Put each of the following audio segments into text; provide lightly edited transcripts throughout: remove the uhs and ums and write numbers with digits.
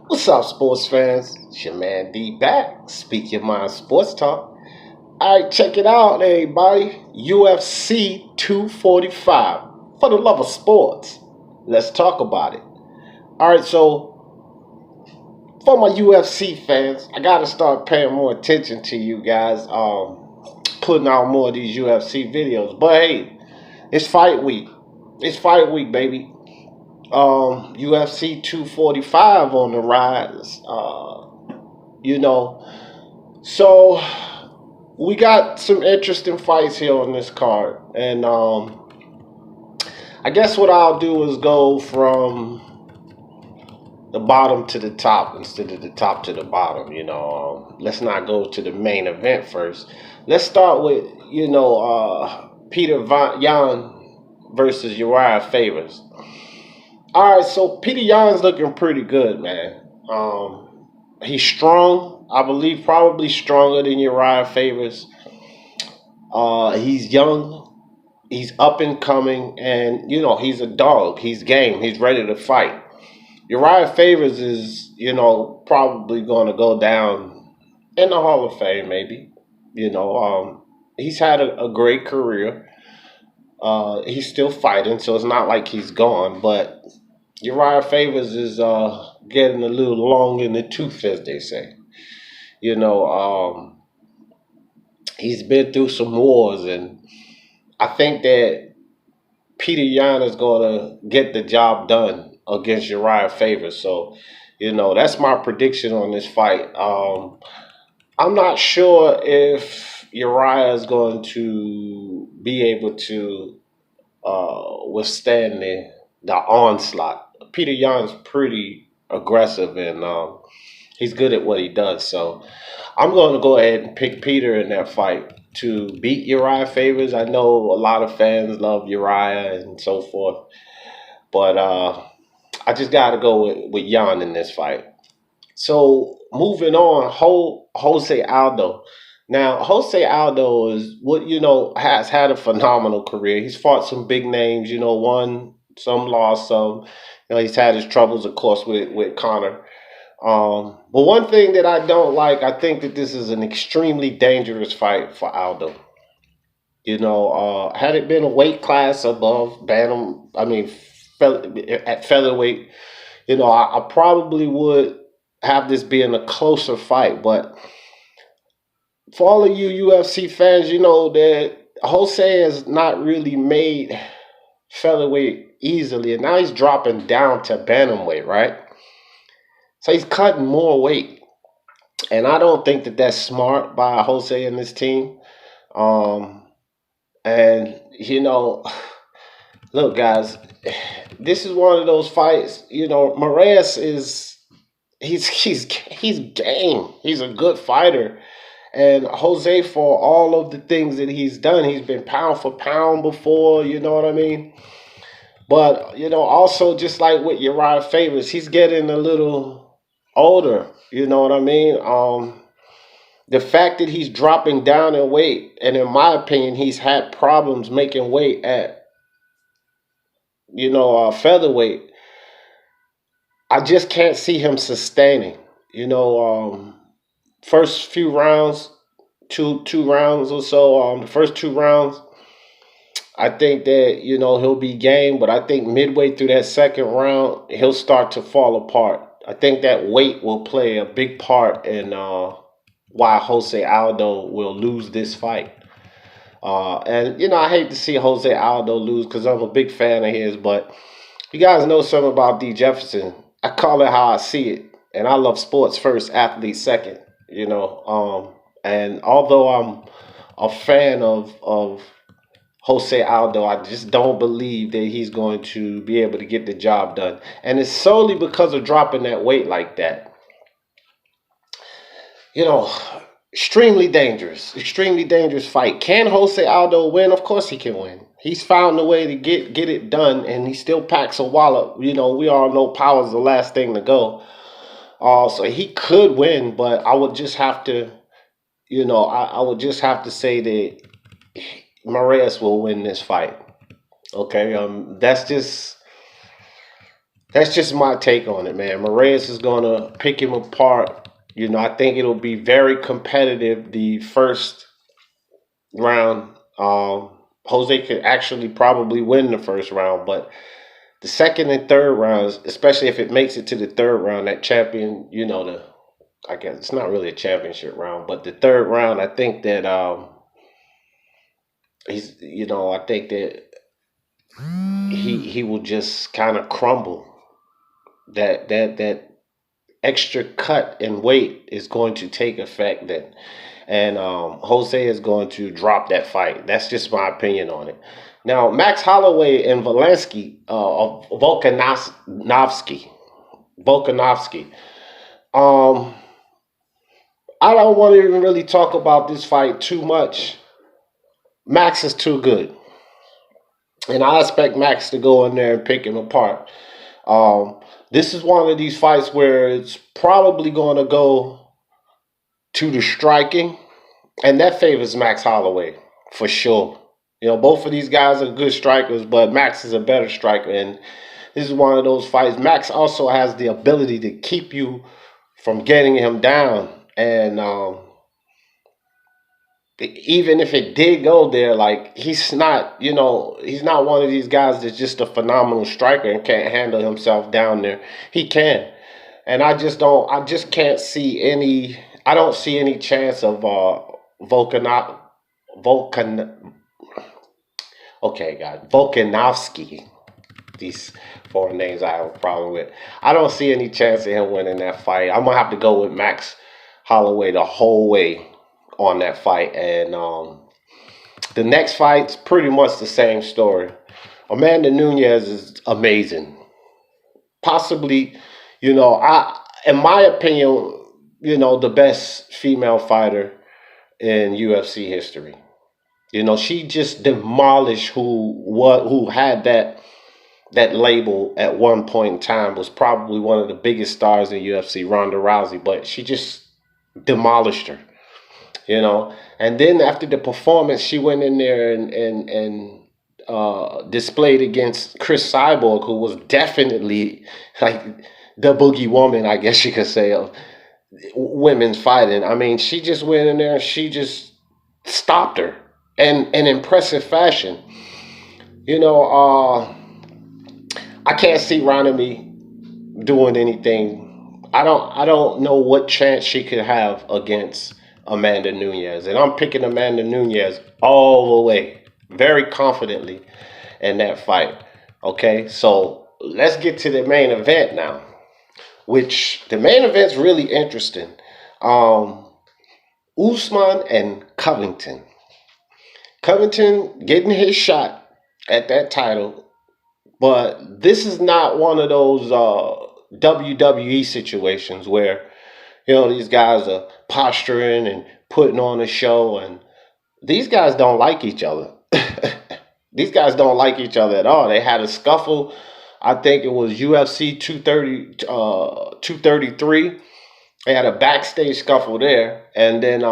What's up, sports fans? It's your man D back. Speak Your Mind Sports Talk. All right, check it out, everybody. UFC 245. For the love of sports, let's talk about it. All right, so for my UFC fans, I got to start paying more attention to you guys. Putting out more of these UFC videos. But hey, it's fight week. It's fight week, baby. UFC 245 on the rise. You know, so we got some interesting fights here on this card, and I guess what I'll do is go from the bottom to the top instead of the top to the bottom. Let's not go to the main event first. Let's start with Peter Yan versus Uriah Favors. All right, so Peter Yan's looking pretty good, man. He's strong, I believe, probably stronger than Uriah Favors. He's young, he's up and coming, and he's a dog. He's game. He's ready to fight. Uriah Favors is, probably going to go down in the Hall of Fame, maybe. He's had a great career. He's still fighting, so it's not like he's gone. But Uriah Favors is getting a little long in the tooth, as they say. You know, he's been through some wars, and I think that Peter Yan is going to get the job done against Uriah Favors. So, that's my prediction on this fight. I'm not sure if Uriah is going to be able to withstand the onslaught. Peter Yan's pretty aggressive, and he's good at what he does. So I'm going to go ahead and pick Peter in that fight to beat Uriah Favors. I know a lot of fans love Uriah and so forth, but I just got to go with Yan in this fight. So moving on, Jose Aldo. Now, Jose Aldo is has had a phenomenal career. He's fought some big names, won some, lost some. He's had his troubles, of course, with Conor. But one thing that I don't like, I think that this is an extremely dangerous fight for Aldo. Had it been a weight class above bantam, at featherweight, I probably would have this being a closer fight. But for all of you UFC fans, you know that Jose has not really made featherweight easily, and now he's dropping down to bantamweight, right? So he's cutting more weight, and I don't think that that's smart by Jose and his team. Um, and look, guys, this is one of those fights. Moraes is he's game. He's a good fighter, and Jose, for all of the things that he's done, he's been pound for pound before. You know what I mean? But also just like with Uriah Favors, he's getting a little older. You know what I mean? The fact that he's dropping down in weight, and in my opinion, he's had problems making weight at featherweight. I just can't see him sustaining. First few rounds, two rounds or so. The first two rounds, I think that he'll be game, but I think midway through that second round, he'll start to fall apart. I think that weight will play a big part in why Jose Aldo will lose this fight. And I hate to see Jose Aldo lose because I'm a big fan of his, but you guys know something about D. Jefferson. I call it how I see it, and I love sports first, athletes second. And although I'm a fan of Jose Aldo, I just don't believe that he's going to be able to get the job done, and it's solely because of dropping that weight like that. You know, extremely dangerous fight. Can Jose Aldo win? Of course he can win. He's found a way to get it done, and he still packs a wallop. We all know power's the last thing to go. So he could win, but I would just have to, I would just have to say that Moraes will win this fight. Okay, that's just That's just my take on it, man. Moraes is gonna pick him apart. I think it'll be very competitive the first round. Jose could actually probably win the first round, but the second and third rounds, especially if it makes it to the third round, that champion, I guess it's not really a championship round, but the third round, I think that I think that he will just kind of crumble. That extra cut in weight is going to take effect then, and Jose is going to drop that fight. That's just my opinion on it. Now, Max Holloway and Volkanovski. Um, I don't want to even really talk about this fight too much. Max is too good, and I expect Max to go in there and pick him apart. Um, this is one of these fights where it's probably going to go to the striking, and that favors Max Holloway for sure. Both of these guys are good strikers, but Max is a better striker, and this is one of those fights. Max also has the ability to keep you from getting him down, and even if it did go there, like he's not one of these guys that's just a phenomenal striker and can't handle himself down there. He can, and I just can't see any. I don't see any chance of Volkan, Volkan. Okay, God, Volkanovski. These foreign names I have a problem with. I don't see any chance of him winning that fight. I'm gonna have to go with Max Holloway the whole way on that fight. And the next fight's pretty much the same story. Amanda Nunes is amazing. Possibly, in my opinion, the best female fighter in UFC history. She just demolished who had that label at one point in time, was probably one of the biggest stars in UFC, Ronda Rousey, but she just demolished her. And then after the performance, she went in there and displayed against Chris Cyborg, who was definitely like the boogie woman, I guess you could say, of women's fighting. I mean, she just went in there and she just stopped her in impressive fashion. You know, I can't see Ronami doing anything. I don't know what chance she could have against Amanda Nunes. And I'm picking Amanda Nunes all the way, very confidently in that fight. Okay, so let's get to the main event now, which the main event's really interesting. Usman and Covington. Covington getting his shot at that title, but this is not one of those WWE situations where these guys are posturing and putting on a show, and these guys don't like each other. These guys don't like each other at all. They had a scuffle. I think it was UFC 233. They had a backstage scuffle there, and then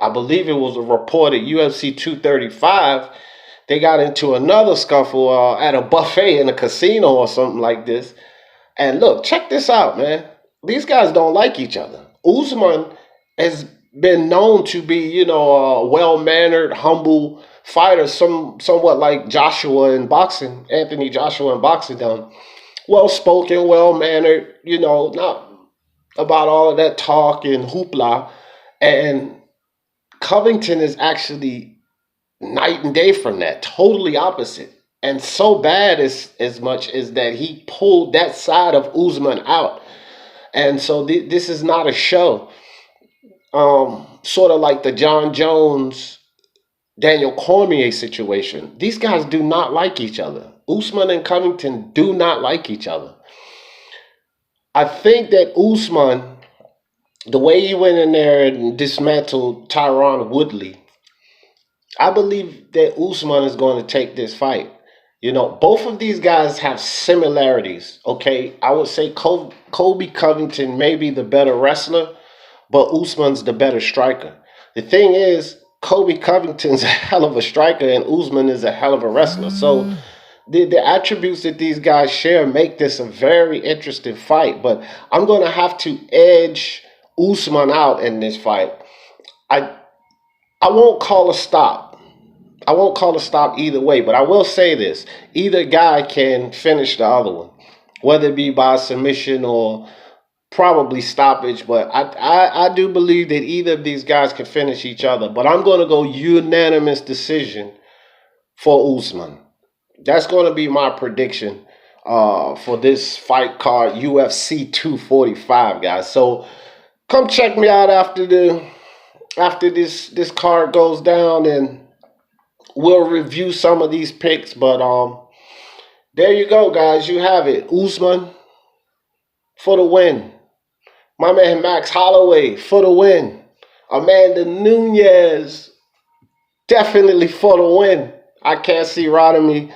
I believe it was a report at UFC 235. They got into another scuffle at a buffet in a casino or something like this. And look, check this out, man. These guys don't like each other. Usman has been known to be, a well-mannered, humble fighter, somewhat like Joshua in boxing, Anthony Joshua in boxing, down well-spoken, well-mannered, not about all of that talk and hoopla. And Covington is actually night and day from that, totally opposite. And so bad as much as that he pulled that side of Usman out. And so this is not a show. Sort of like the John Jones, Daniel Cormier situation. These guys do not like each other. Usman and Covington do not like each other. I think that Usman, the way he went in there and dismantled Tyron Woodley, I believe that Usman is going to take this fight. Both of these guys have similarities, okay? I would say Colby Covington may be the better wrestler, but Usman's the better striker. The thing is, Colby Covington's a hell of a striker and Usman is a hell of a wrestler. So the attributes that these guys share make this a very interesting fight. But I'm going to have to edge Usman out in this fight. I I won't call a stop. I won't call a stop either way, but I will say this. Either guy can finish the other one, whether it be by submission or probably stoppage. But I do believe that either of these guys can finish each other. But I'm going to go unanimous decision for Usman. That's going to be my prediction for this fight card, UFC 245, guys. So come check me out after this card goes down, and we'll review some of these picks. But there you go, guys. You have it. Usman for the win. My man Max Holloway for the win. Amanda Nunes definitely for the win. I can't see Ronnie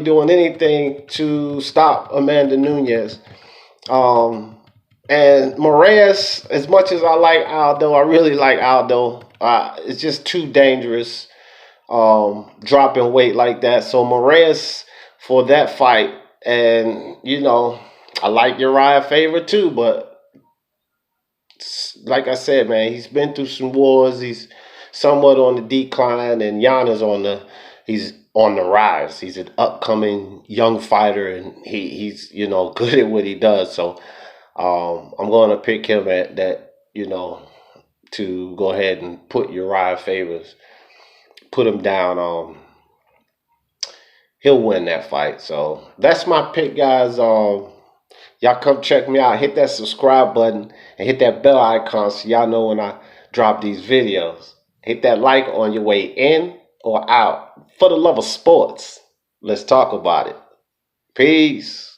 doing anything to stop Amanda Nunes. And Moraes, as much as I like Aldo, I really like Aldo. It's just too dangerous dropping weight like that. So Moraes for that fight. And, I like Uriah Faber too, but like I said, man, he's been through some wars. He's somewhat on the decline, and he's on the rise. He's an upcoming young fighter, and he's good at what he does. So I'm going to pick him at that, to go ahead and put Uriah Favors, put him down. He'll win that fight. So that's my pick, guys. Y'all come check me out. Hit that subscribe button and hit that bell icon so y'all know when I drop these videos. Hit that like on your way in or out. For the love of sports, let's talk about it. Peace.